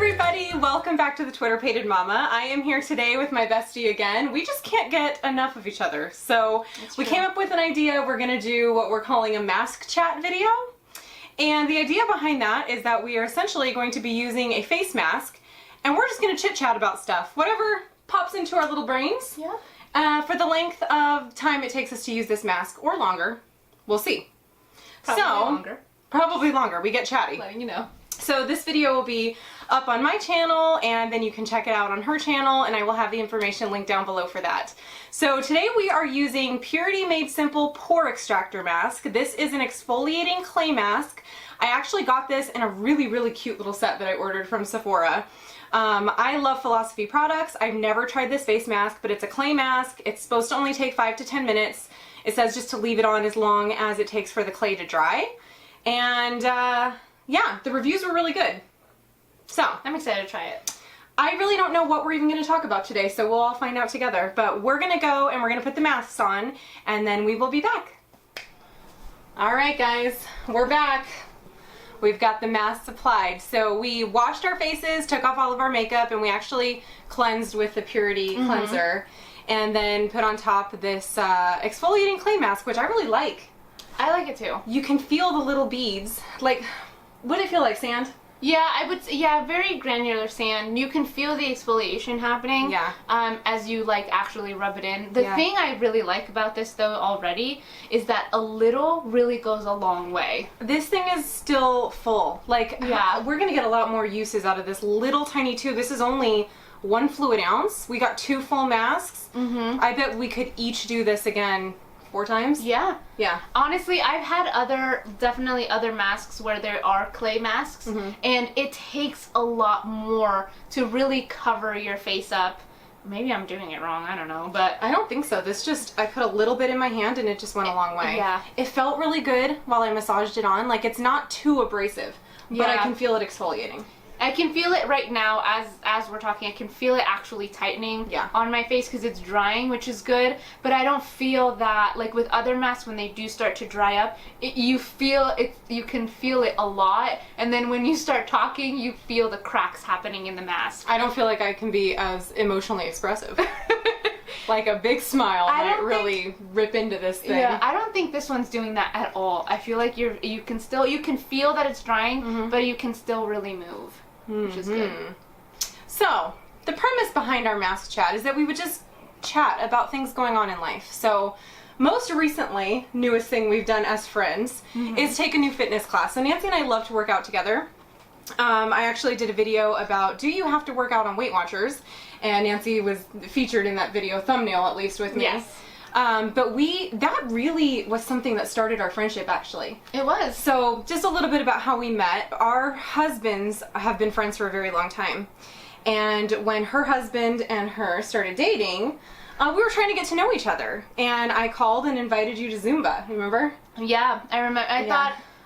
everybody, welcome back to the Twitter Pated Mama. I am here today with my bestie again. We just can't get enough of each other. So we came up with an idea. We're gonna do what we're calling a mask chat video. And the idea behind that is that we are essentially going to be using a face mask and we're just gonna chit chat about stuff. Whatever pops into our little brains. Yeah. For the length of time it takes us to use this mask, or longer. We'll see. Probably longer. We get chatty. Letting you know. So this video will be up on my channel, and then you can check it out on her channel, and I will have the information linked down below for that. So today we are using Purity Made Simple Pore Extractor Mask. This is an exfoliating clay mask. I actually got this in a really cute little set that I ordered from Sephora. I love Philosophy products. I've never tried this face mask, but it's a clay mask. It's supposed to only take 5 to 10 minutes. It says just to leave it on as long as it takes for the clay to dry. And yeah, the reviews were really good. So I'm excited to try it. I really don't know what we're even going to talk about today, so we'll all find out together. But we're going to go and we're going to put the masks on, and then we will be back. Alright guys, we're back. We've got the masks applied. So we washed our faces, took off all of our makeup, and we actually cleansed with the Purity cleanser. And then put on top this exfoliating clay mask, which I really like. I like it too. You can feel the little beads. Like, what did it feel like, sand? Yeah, I would say, yeah, very granular sand. You can feel the exfoliation happening as you like actually rub it in. The thing I really like about this though already is that a little really goes a long way. This thing is still full. Like, we're gonna get a lot more uses out of this little tiny tube. This is only 1 fluid ounce. We got 2 full masks. I bet we could each do this again 4 times. Yeah. Yeah. Honestly, I've had definitely other masks where there are clay masks, and it takes a lot more to really cover your face up. Maybe I'm doing it wrong, I don't know, but... I don't think so. This just, I put a little bit in my hand and it just went a long way. Yeah. It felt really good while I massaged it on. Like, it's not too abrasive, but I can feel it exfoliating. I can feel it right now as we're talking. I can feel it actually tightening on my face because it's drying, which is good. But I don't feel that, like with other masks, when they do start to dry up, you can feel it a lot. And then when you start talking, you feel the cracks happening in the mask. I don't feel like I can be as emotionally expressive. Like a big smile might really rip into this thing. Yeah, I don't think this one's doing that at all. I feel like you can feel that it's drying, but you can still really move. Which is good. So, the premise behind our mask chat is that we would just chat about things going on in life. So, most recently, newest thing we've done as friends is take a new fitness class. So Nancy and I love to work out together. I actually did a video about, do you have to work out on Weight Watchers? And Nancy was featured in that video, thumbnail at least, with me. Yes. But that really was something that started our friendship, actually. It was. So just a little bit about how we met. Our husbands have been friends for a very long time. And when her husband and her started dating, we were trying to get to know each other. And I called and invited you to Zumba, remember? Yeah, I remember.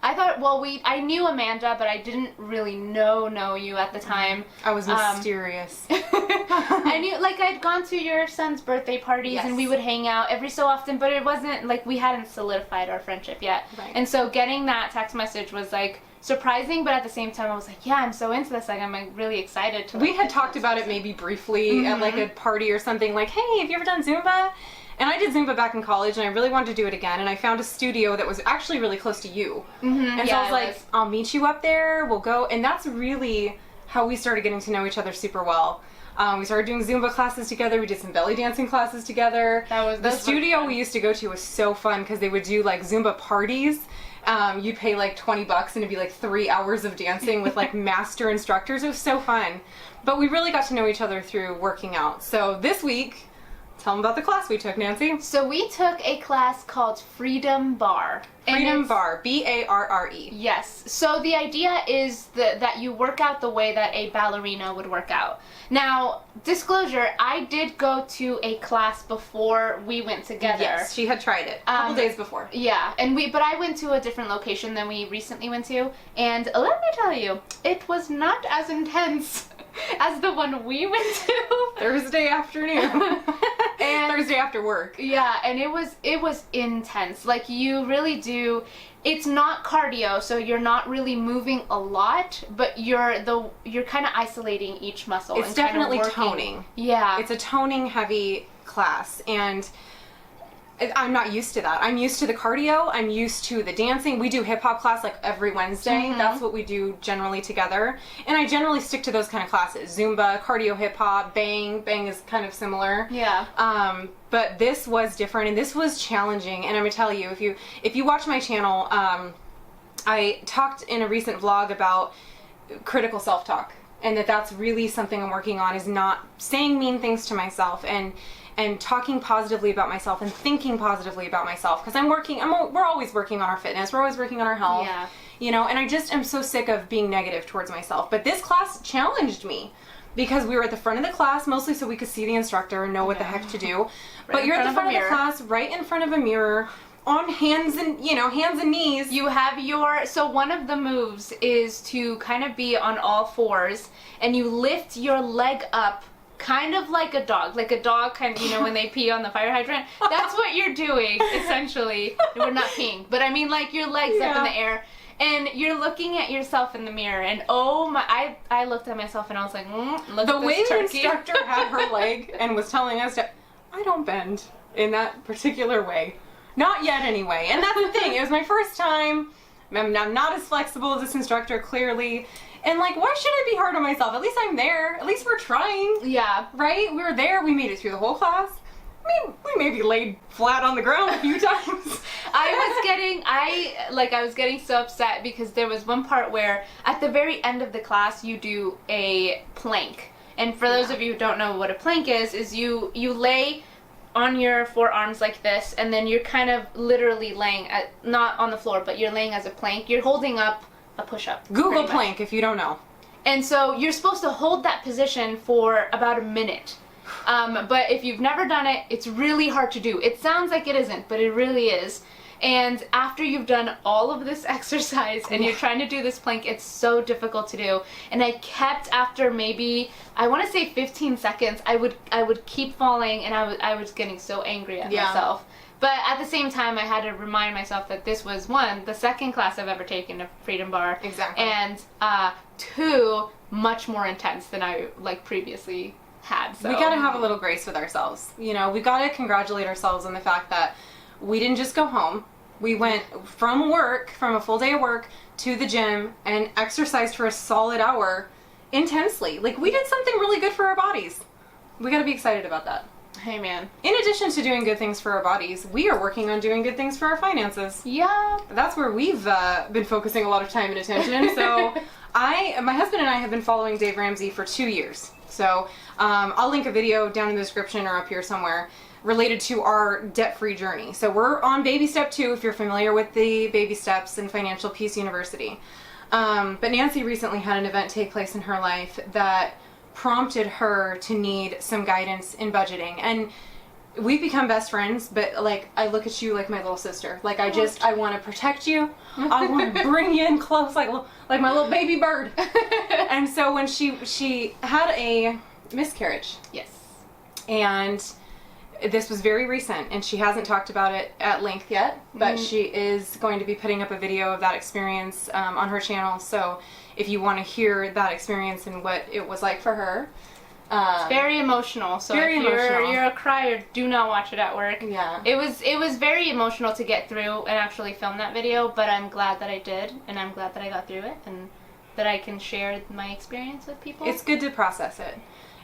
I thought, well, I knew Amanda, but I didn't really know you at the time. I was mysterious. I knew, like, I'd gone to your son's birthday parties and we would hang out every so often, but it wasn't, like, we hadn't solidified our friendship yet. Right. And so getting that text message was, like, surprising, but at the same time I was like, yeah, I'm so into this, like, I'm like, really excited to... We had talked about it maybe briefly at, like, a party or something, like, hey, have you ever done Zumba? And I did Zumba back in college, and I really wanted to do it again, and I found a studio that was actually really close to you. And so I was like, I'll meet you up there, we'll go, and that's really how we started getting to know each other super well. We started doing Zumba classes together, we did some belly dancing classes together. The studio we used to go to was so fun, because they would do, like, Zumba parties. You'd pay, like, $20, and it'd be, like, 3 hours of dancing with, like, master instructors. It was so fun. But we really got to know each other through working out. So this week... Tell them about the class we took, Nancy. So we took a class called Freedom Bar. Freedom Bar, B-A-R-R-E. Yes. So the idea is that you work out the way that a ballerina would work out. Now, disclosure, I did go to a class before we went together. Yes, she had tried it a couple days before. Yeah, but I went to a different location than we recently went to, and let me tell you, it was not as intense as the one we went to Thursday afternoon. And Thursday after work. Yeah, and it was intense. Like, you really do. It's not cardio, so you're not really moving a lot, but you're kind of isolating each muscle. It's definitely toning. Yeah. It's a toning heavy class, and I'm not used to that. I'm used to the cardio. I'm used to the dancing. We do hip hop class like every Wednesday. That's what we do generally together. And I generally stick to those kind of classes. Zumba, cardio, hip hop, bang. Bang is kind of similar. Yeah. But this was different, and this was challenging. And I'm gonna tell you, if you watch my channel, I talked in a recent vlog about critical self-talk, and that's really something I'm working on, is not saying mean things to myself, and talking positively about myself and thinking positively about myself, because we're always working on our fitness, we're always working on our health, you know, and I just am so sick of being negative towards myself. But this class challenged me, because we were at the front of the class, mostly so we could see the instructor and know what the heck to do. But you're at the front of the class, right in front of a mirror, on hands and knees. You have so one of the moves is to kind of be on all fours, and you lift your leg up kind of like a dog kind of, when they pee on the fire hydrant. That's what you're doing, essentially. We're not peeing, but I mean, like, your legs up in the air, and you're looking at yourself in the mirror, and oh my, I looked at myself and I was like, look the at this way turkey. The instructor had her leg and was telling us I don't bend in that particular way. Not yet, anyway. And that's the thing. It was my first time. I'm not as flexible as this instructor, clearly. And, like, why should I be hard on myself? At least I'm there. At least we're trying. Yeah. Right? We were there. We made it through the whole class. I mean, we maybe laid flat on the ground a few times. I was getting so upset because there was one part where at the very end of the class you do a plank. And for those of you who don't know what a plank is you lay on your forearms like this, and then you're kind of literally laying not on the floor, but you're laying as a plank. You're holding up a push-up. Google plank if you don't know. And so you're supposed to hold that position for about a minute. But if you've never done it, it's really hard to do. It sounds like it isn't, but it really is. And after you've done all of this exercise and you're trying to do this plank, it's so difficult to do. And I kept, after maybe, I want to say 15 seconds, I would keep falling, and I was getting so angry at myself. But at the same time, I had to remind myself that this was, one, the second class I've ever taken of Freedom Bar. Exactly. And two, much more intense than I previously had. So we gotta have a little grace with ourselves. We gotta congratulate ourselves on the fact that we didn't just go home. We went from a full day of work, to the gym and exercised for a solid hour intensely. Like, we did something really good for our bodies. We gotta be excited about that. Hey, man. In addition to doing good things for our bodies, we are working on doing good things for our finances. Yeah. That's where we've been focusing a lot of time and attention. So my husband and I have been following Dave Ramsey for 2 years. So I'll link a video down in the description or up here somewhere related to our debt-free journey. So we're on baby step 2, if you're familiar with the baby steps in Financial Peace University. But Nancy recently had an event take place in her life that prompted her to need some guidance in budgeting. And we've become best friends, but like, I look at you like my little sister. Like, I want to protect you. I want to bring you in close like my little baby bird. And so when she had a miscarriage. Yes. And this was very recent, and she hasn't talked about it at length yet, but she is going to be putting up a video of that experience on her channel. So if you want to hear that experience and what it was like for her. It's very emotional. So if you're a crier, do not watch it at work. Yeah. It was very emotional to get through and actually film that video, but I'm glad that I did, and I'm glad that I got through it, and that I can share my experience with people. It's good to process it.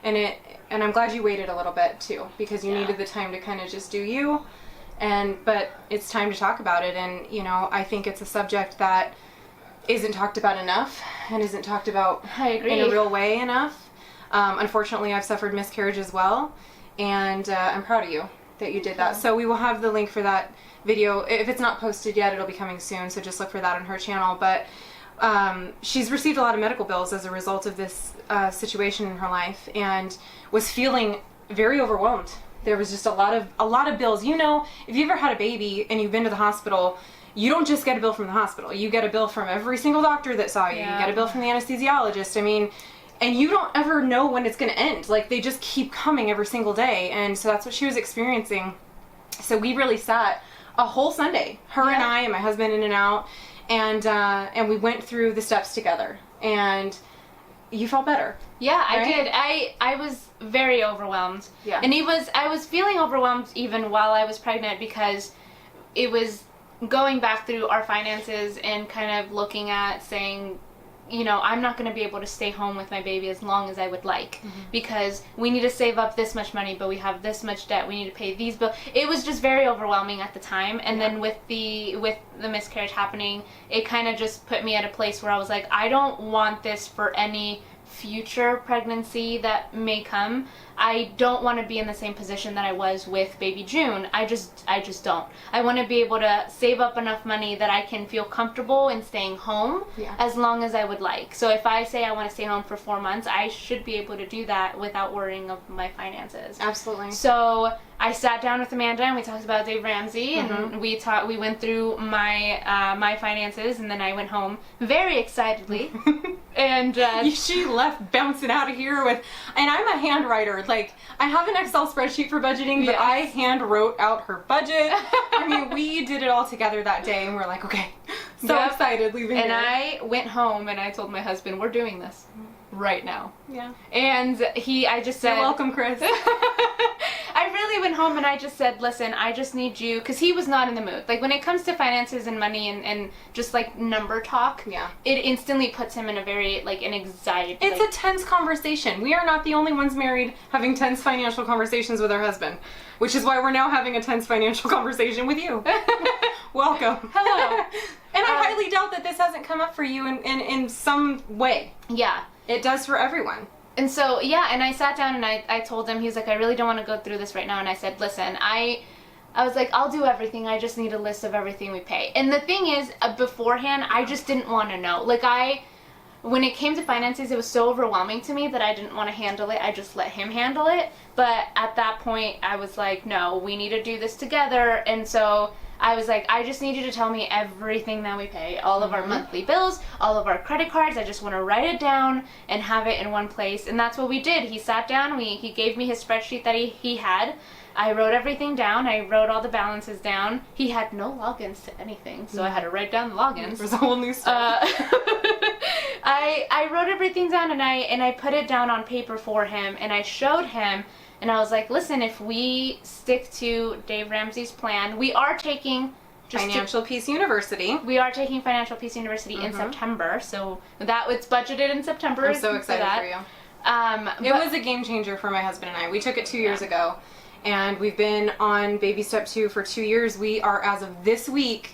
And I'm glad you waited a little bit too, because you needed the time to kind of just do you. But it's time to talk about it, and I think it's a subject that isn't talked about enough and isn't talked about in a real way enough. Unfortunately, I've suffered miscarriage as well, and I'm proud of you that you did that. So we will have the link for that video. If it's not posted yet, it'll be coming soon, so just look for that on her channel. But she's received a lot of medical bills as a result of this situation in her life, and was feeling very overwhelmed. There was just a lot of bills. If you ever had a baby and you've been to the hospital, you don't just get a bill from the hospital. You get a bill from every single doctor that saw you. You get a bill from the anesthesiologist. I mean, And you don't ever know when it's going to end. Like, they just keep coming every single day. And so that's what she was experiencing. So we really sat a whole Sunday, her and I and my husband in and out, and we went through the steps together. And you felt better. Yeah, right? I did. I was very overwhelmed. Yeah. And I was feeling overwhelmed even while I was pregnant, because it was going back through our finances and kind of looking at saying, you know, I'm not going to be able to stay home with my baby as long as I would like, because we need to save up this much money, but we have this much debt. We need to pay these bills. It was just very overwhelming at the time. And then with the miscarriage happening, it kind of just put me at a place where I was like, I don't want this for any future pregnancy that may come. I don't want to be in the same position that I was with baby June. I just don't. I want to be able to save up enough money that I can feel comfortable in staying home as long as I would like. So if I say I want to stay home for 4 months, I should be able to do that without worrying of my finances. Absolutely. So I sat down with Amanda and we talked about Dave Ramsey, and we went through my finances, and then I went home very excitedly. And she left bouncing out of here with, and I'm a hand writer. Like, I have an Excel spreadsheet for budgeting, but I hand wrote out her budget. I mean, we did it all together that day, and we're like, okay, so excited leaving And here. I went home and I told my husband, we're doing this right now. Yeah. And I just said, you're welcome, Chris. I really went home and I just said, listen, I just need you, because he was not in the mood. Like, when it comes to finances and money and just like number talk, it instantly puts him in a very, like, an anxiety. It's a tense conversation. We are not the only ones married having tense financial conversations with our husband, which is why we're now having a tense financial conversation with you. Welcome. Hello. And I highly doubt that this hasn't come up for you in some way. Yeah. It does for everyone. And so, and I sat down and I told him, he was like, I really don't want to go through this right now. And I said, listen, I was like, I'll do everything. I just need a list of everything we pay. And the thing is, beforehand, I just didn't want to know. Like, when it came to finances, it was so overwhelming to me that I didn't want to handle it. I just let him handle it. But at that point, I was like, no, we need to do this together. And so I was like, I just need you to tell me everything that we pay, all of our monthly bills, all of our credit cards. I just want to write it down and have it in one place. And that's what we did. He sat down, he gave me his spreadsheet that he had. I wrote everything down. I wrote all the balances down. He had no logins to anything, so I had to write down the logins. There's a whole new stuff. I wrote everything down and I put it down on paper for him, and I showed him. And I was like, listen, if we stick to Dave Ramsey's plan, we are taking Financial Peace University. We are taking Financial Peace University in September, so it's budgeted in September. I'm so excited for you. It was a game changer for my husband and I. We took it 2 years ago, and we've been on baby step 2 for 2 years. We are, as of this week,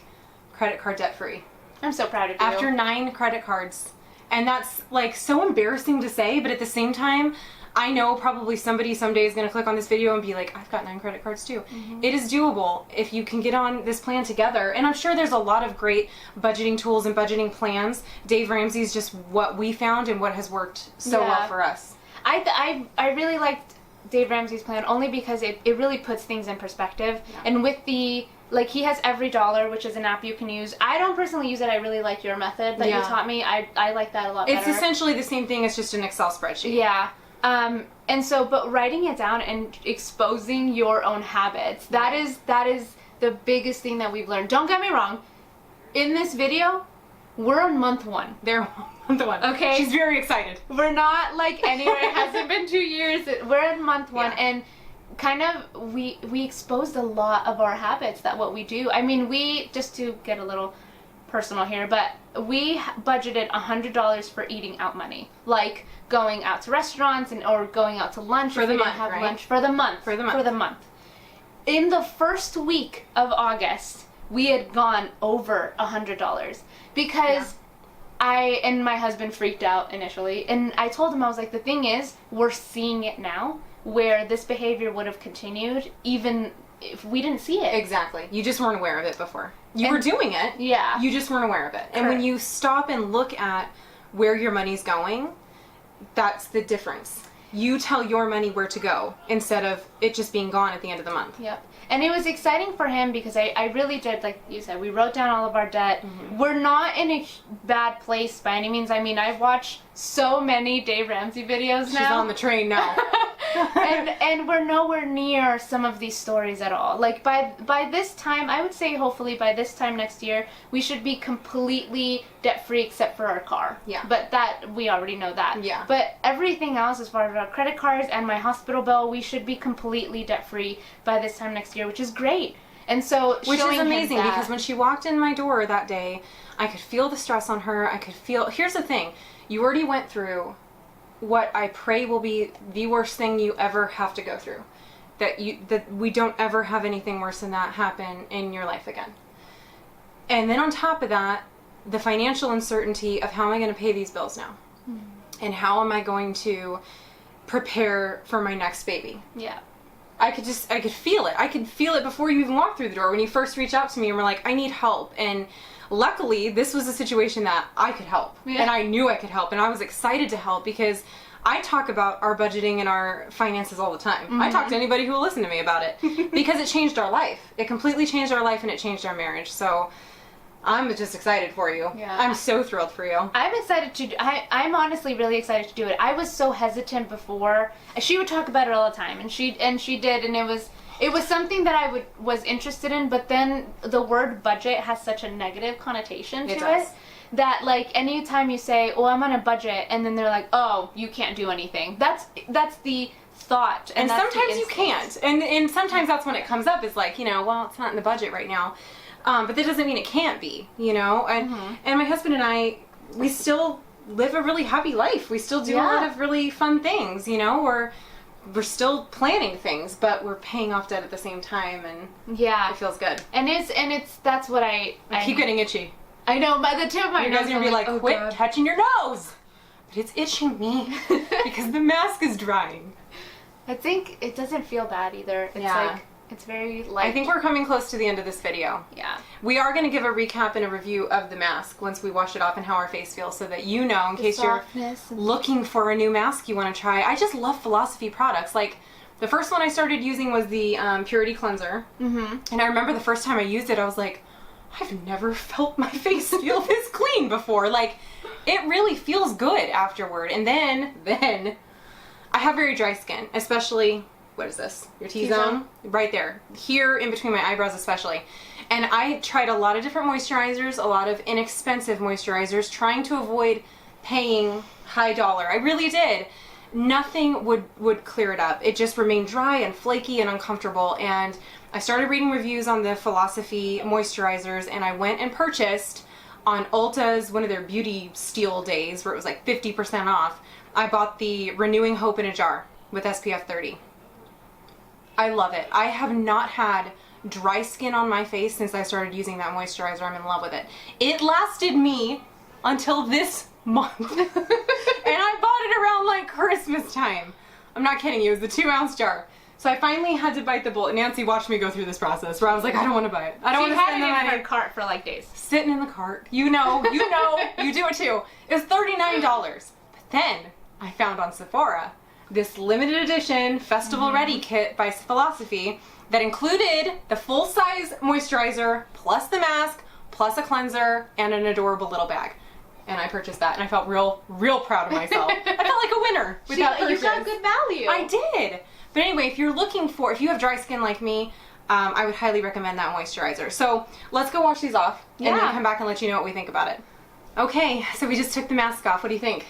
credit card debt free. I'm so proud of you. After 9 credit cards. And that's, like, so embarrassing to say, but at the same time, I know probably somebody someday is going to click on this video and be like, I've got 9 credit cards too. It is doable if you can get on this plan together. And I'm sure there's a lot of great budgeting tools and budgeting plans. Dave Ramsey's just what we found and what has worked so well for us. I really liked Dave Ramsey's plan only because it really puts things in perspective. And with he has Every Dollar, which is an app you can use. I don't personally use it. I really like your method that you taught me. I like that a lot better. It's essentially the same thing as just an Excel spreadsheet. Yeah. And so, but writing it down and exposing your own habits, that is the biggest thing that we've learned. Don't get me wrong. In this video, we're on month 1. They're month 1. Okay. She's very excited. We're not like anywhere. It hasn't been 2 years. We're in month 1, and kind of we exposed a lot of our habits, that what we do. I mean, we, just to get a little personal here, but we budgeted $100 for eating out money, like going out to restaurants or going out to lunch for the month, lunch for the month. In the first week of August, we had gone over $100 because I and my husband freaked out initially, and I told him, I was like, the thing is, we're seeing it now, where this behavior would have continued even if we didn't see it. Exactly. You just weren't aware of it before. You were doing it. Yeah. You just weren't aware of it. And when you stop and look at where your money's going, that's the difference. you tell your money where to go instead of it just being gone at the end of the month. Yep. And it was exciting for him because I really did, like you said, we wrote down all of our debt. We're not in a bad place by any means. I mean, I've watched so many Dave Ramsey videos now. She's on the train now. and we're nowhere near some of these stories at all. Like by this time, I would say hopefully by this time next year, we should be completely debt free except for our car. Yeah. But that, we already know that. Yeah. But everything else, as far as our credit cards and my hospital bill, we should be completely debt free by this time next year, which is great. And so which is amazing that, because when she walked in my door that day, I could feel the stress on her. I could feel, here's the thing, you already went through what I pray will be the worst thing you ever have to go through. That we don't ever have anything worse than that happen in your life again. And then on top of that, the financial uncertainty of how am I going to pay these bills now? And how am I going to prepare for my next baby? Yeah. I could feel it. I could feel it before you even walked through the door when you first reached out to me and were like, I need help. And luckily, this was a situation that I could help. Yeah. And I knew I could help. And I was excited to help because I talk about our budgeting and our finances all the time. I talk to anybody who will listen to me about it because it changed our life. It completely changed our life and it changed our marriage. So I'm just excited for you. Yeah. I'm so thrilled for you. I'm excited to I'm honestly really excited to do it. I was so hesitant before. She would talk about it all the time, and she did, and it was something that I was interested in, but then the word budget has such a negative connotation to it that, like, anytime you say, "Oh, I'm on a budget," and then they're like, "Oh, you can't do anything." That's the thought. And sometimes you can't. And sometimes that's when it comes up is like, well, it's not in the budget right now. But that doesn't mean it can't be, And my husband and I, we still live a really happy life. We still do a lot of really fun things, We're still planning things, but we're paying off debt at the same time, and it feels good. And it's that's what I keep getting itchy. I know, by the tip of my nose. You guys are gonna be like, quit touching your nose. But it's itching me because the mask is drying. I think it doesn't feel bad either. It's like, it's very light. I think we're coming close to the end of this video. Yeah. We are going to give a recap and a review of the mask once we wash it off and how our face feels so that in case you're looking for a new mask you want to try. I just love Philosophy products. Like, the first one I started using was the Purity Cleanser. And I remember the first time I used it, I was like, I've never felt my face feel this clean before. Like, it really feels good afterward. And then I have very dry skin, especially... What is this? Your T-zone? Right there. Here in between my eyebrows especially. And I tried a lot of different moisturizers, a lot of inexpensive moisturizers, trying to avoid paying high dollar. I really did. Nothing would clear it up. It just remained dry and flaky and uncomfortable. And I started reading reviews on the Philosophy moisturizers, and I went and purchased on Ulta's, one of their beauty steal days, where it was like 50% off. I bought the Renewing Hope in a jar with SPF 30. I love it. I have not had dry skin on my face since I started using that moisturizer. I'm in love with it. It lasted me until this month. And I bought it around like Christmas time. I'm not kidding you. It was the 2-ounce jar. So I finally had to bite the bullet. Nancy watched me go through this process where I was like, I don't want to buy it. I don't want to spend the money. She had it in her cart for like days. Sitting in the cart. You know, you do it too. It was $39. But then I found on Sephora this limited edition festival ready kit by Philosophy that included the full-size moisturizer plus the mask plus a cleanser and an adorable little bag. And I purchased that, and I felt real proud of myself. I felt like a winner with that purchase. You got good value. I did. But anyway, if you have dry skin like me, I would highly recommend that moisturizer. So let's go wash these off and then come back and let you know what we think about it. Okay, so we just took the mask off. What do you think?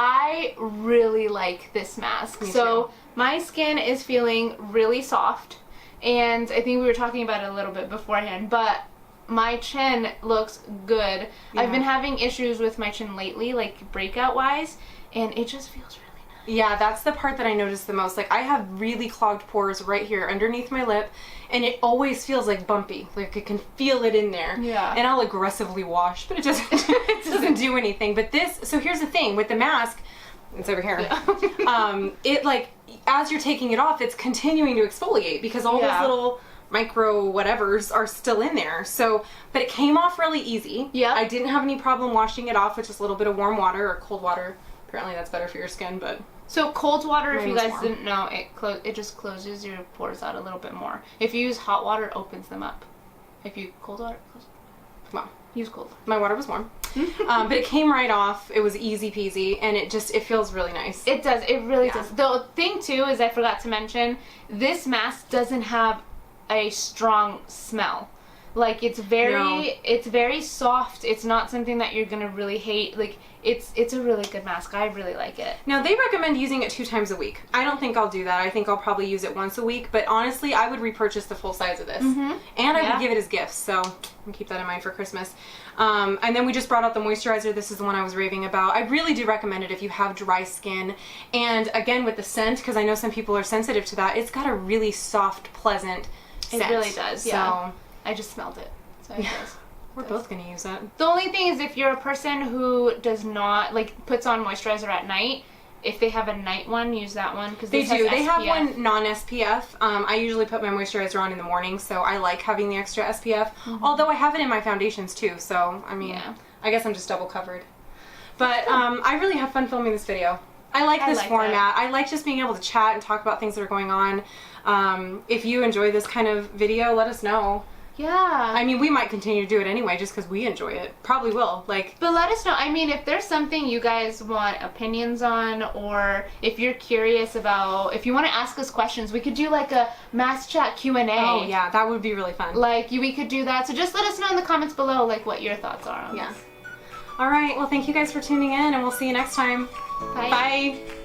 I really like this mask. So my skin is feeling really soft, and I think we were talking about it a little bit beforehand, but my chin looks good. Yeah. I've been having issues with my chin lately, like breakout wise, and it just feels really nice. Yeah, that's the part that I noticed the most. Like, I have really clogged pores right here underneath my lip, and it always feels like bumpy. Like, I can feel it in there. Yeah. And I'll aggressively wash, but it doesn't do anything. But so here's the thing with the mask. It's over here. Yeah. It, like, as you're taking it off, it's continuing to exfoliate because all those little micro whatevers are still in there. So, but it came off really easy. Yeah. I didn't have any problem washing it off with just a little bit of warm water or cold water, Apparently that's better for your skin, but... So cold water, if Mine you was guys warm. didn't know, it just closes your pores out a little bit more. If you use hot water, it opens them up. If you cold water, Well, use cold. my water was warm. But it came right off. It was easy peasy, and it feels really nice. It does. It really does. The thing, too, is I forgot to mention, this mask doesn't have a strong smell. Like, it's very soft. It's not something that you're gonna really hate. Like, it's a really good mask. I really like it. Now, they recommend using it 2 times a week. I don't think I'll do that. I think I'll probably use it once a week, but honestly, I would repurchase the full size of this. And I would give it as gifts, so keep that in mind for Christmas. And then we just brought out the moisturizer. This is the one I was raving about. I really do recommend it if you have dry skin. And again, with the scent, because I know some people are sensitive to that, it's got a really soft, pleasant scent. It really does, yeah. So, I just smelled it. So it does. We're both going to use it. The only thing is if you're a person who does not, like, puts on moisturizer at night, if they have a night one, use that one. Cause They do. They have SPF. one non-SPF. I usually put my moisturizer on in the morning, so I like having the extra SPF. Although I have it in my foundations too, so, I mean, I guess I'm just double covered. But I really have fun filming this video. I like this format. I like just being able to chat and talk about things that are going on. If you enjoy this kind of video, let us know. Yeah. I mean, we might continue to do it anyway just because we enjoy it. Probably will. Like, but let us know. I mean, if there's something you guys want opinions on, or if you're curious about, if you want to ask us questions, we could do like a mask chat Q&A. Oh, yeah. That would be really fun. Like, we could do that. So just let us know in the comments below, like, what your thoughts are on this. All right. Well, thank you guys for tuning in, and we'll see you next time. Bye. Bye.